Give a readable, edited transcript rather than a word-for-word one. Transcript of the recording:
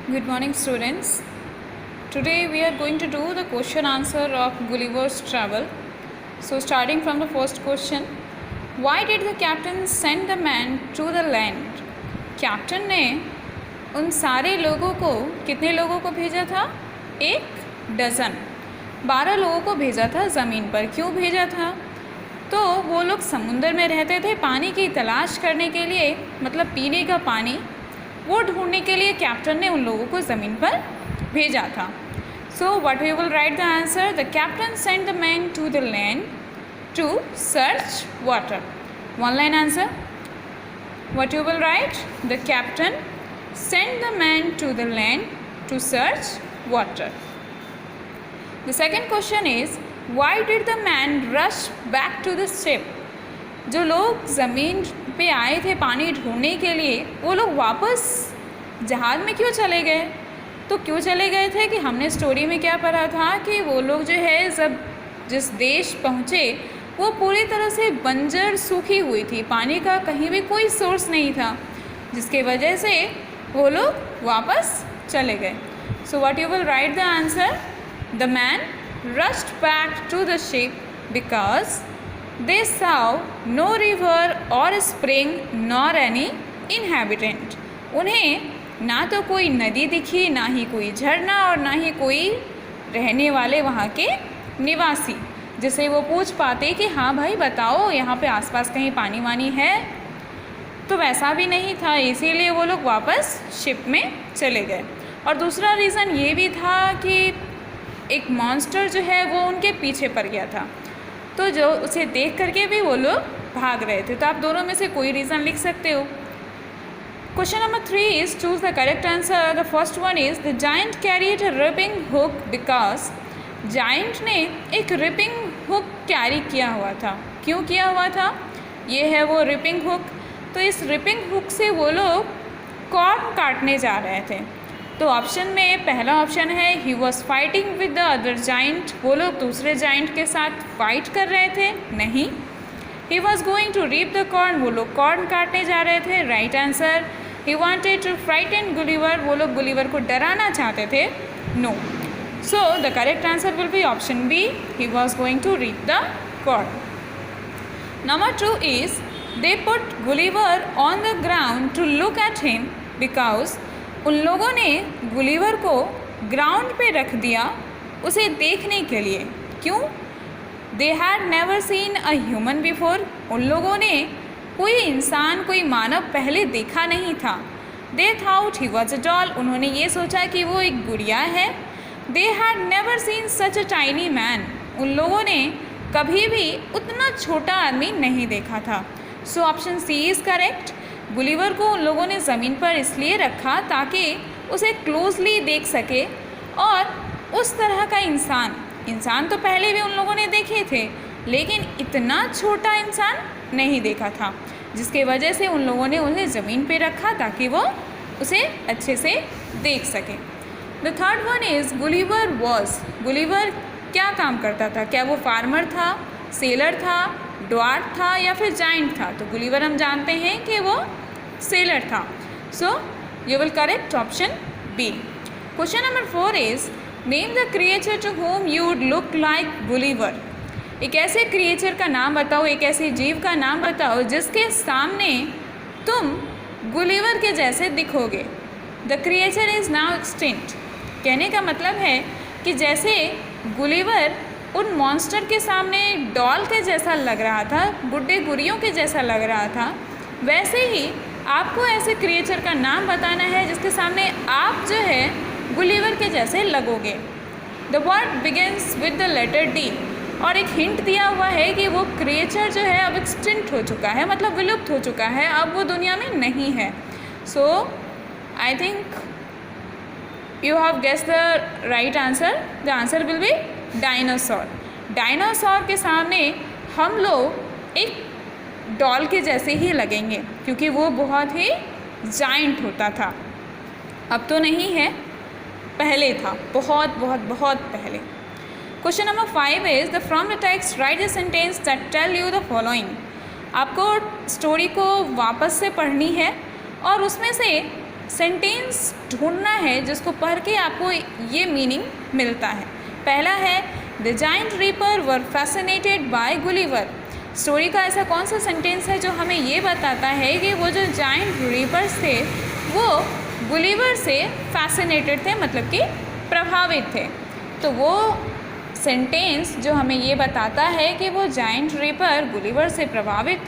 Good morning, students. Today we are going to do the question answer of Gulliver's Travel. So, starting from the first question, why did the captain send the man to the land? Captain ने उन सारे लोगों को कितने लोगों को भेजा था? 1 डज़न 12 लोगों को भेजा था ज़मीन पर। क्यों भेजा था? तो वो लोग समुंदर में रहते थे, पानी की तलाश करने के लिए, मतलब पीने का पानी वो ढूंढने के लिए कैप्टन ने उन लोगों को ज़मीन पर भेजा था। So what we will write the answer, the captain sent the man to the land to search water. One line answer, what you will write, the captain sent the man to the land to search water. The second question is, why did the man rush back to the ship? जो लोग ज़मीन पे आए थे पानी ढूंढने के लिए, वो लोग वापस जहाज़ में क्यों चले गए? तो क्यों चले गए थे कि हमने स्टोरी में क्या पढ़ा था कि वो लोग जो है जब जिस देश पहुँचे वो पूरी तरह से बंजर सूखी हुई थी, पानी का कहीं भी कोई सोर्स नहीं था, जिसके वजह से वो लोग वापस चले गए। So what you will write the answer, the man rushed back to the ship because they saw no river or spring nor any inhabitant। उन्हें ना तो कोई नदी दिखी, ना ही कोई झरना और ना ही कोई रहने वाले वहाँ के निवासी, जिसे वो पूछ पाते कि हाँ भाई बताओ यहाँ पे आसपास कहीं पानी वानी है। तो वैसा भी नहीं था, इसीलिए वो लोग वापस शिप में चले गए। और दूसरा रीज़न ये भी था कि एक मॉन्स्टर जो है वो उनके पीछे पड़ गया था, तो जो उसे देख करके भी वो लोग भाग रहे थे। तो आप दोनों में से कोई रीज़न लिख सकते हो। Question number 3 is choose the correct answer. The first one is, the giant carried a ripping hook because giant ने एक रिपिंग हुक कैरी किया हुआ था। क्यों किया हुआ था? ये है वो रिपिंग हुक। तो इस रिपिंग हुक से वो लोग कॉर्न काटने जा रहे थे। तो ऑप्शन में पहला ऑप्शन है, he was fighting with the other giant, वो लोग दूसरे जाइंट के साथ फाइट कर रहे थे। नहीं। He was going to reap the corn, वो लोग कॉर्न काटने जा रहे थे। Right answer. He wanted to frighten Gulliver, वो लोग गुलिवर को डराना चाहते थे। No. So the correct answer will be option B, he was going to reap the corn. Number 2 is, they put Gulliver on the ground to look at him because उन लोगों ने Gulliver को ground पे रख दिया उसे देखने के लिए। क्यों? They had never seen a human before, उन लोगों ने कोई इंसान, कोई मानव पहले देखा नहीं था। They thought he was a doll, उन्होंने ये सोचा कि वो एक गुड़िया है। They had never seen such a tiny man, उन लोगों ने कभी भी उतना छोटा आदमी नहीं देखा था। So option C is correct. Gulliver को उन लोगों ने ज़मीन पर इसलिए रखा ताकि उसे क्लोजली देख सके, और उस तरह का इंसान तो पहले भी उन लोगों ने देखे थे, लेकिन इतना छोटा इंसान नहीं देखा था, जिसके वजह से उन लोगों ने उन्हें ज़मीन पे रखा ताकि वो उसे अच्छे से देख सके। The third one is, Gulliver क्या काम करता था? क्या वो फार्मर था, सेलर था, ड्वार्फ था या फिर जाइंट था? तो गुलिवर हम जानते हैं कि वो सेलर था। So you will correct option B. Question number 4 is, name the creature to whom you would look like Gulliver. एक ऐसे क्रिएचर का नाम बताओ, एक ऐसे जीव का नाम बताओ जिसके सामने तुम गुलिवर के जैसे दिखोगे। The creature is now extinct, कहने का मतलब है कि जैसे गुलिवर उन मॉन्स्टर के सामने डॉल के जैसा लग रहा था, गुड्डे गुड़ियों के जैसा लग रहा था, वैसे ही आपको ऐसे क्रिएचर का नाम बताना है जिसके सामने आप जो है गुलिवर के जैसे लगोगे। The word begins with the letter D, और एक हिंट दिया हुआ है कि वो क्रिएचर जो है अब एक्सटिंक्ट हो चुका है, मतलब विलुप्त हो चुका है, अब वो दुनिया में नहीं है। So I think you have guessed the right answer. The answer will be dinosaur. Dinosaur के सामने हम लोग एक डॉल के जैसे ही लगेंगे, क्योंकि वो बहुत ही जाइंट होता था। अब तो नहीं है, पहले था, बहुत बहुत बहुत पहले। Question number 5 is, the from the text write the sentence that tell you the following. आपको स्टोरी को वापस से पढ़नी है और उसमें से सेंटेंस ढूंढना है जिसको पढ़ के आपको ये मीनिंग मिलता है। पहला है the giant reaper were fascinated by Gulliver. Story का ऐसा कौन सा सेंटेंस है जो हमें ये बताता है कि वो जो जाइंट रीपर्स थे वो गुलिवर से फैसिनेटेड थे, मतलब कि प्रभावित थे। तो वो सेंटेंस जो हमें ये बताता है कि वो जाइंट रीपर गुलिवर से प्रभावित थे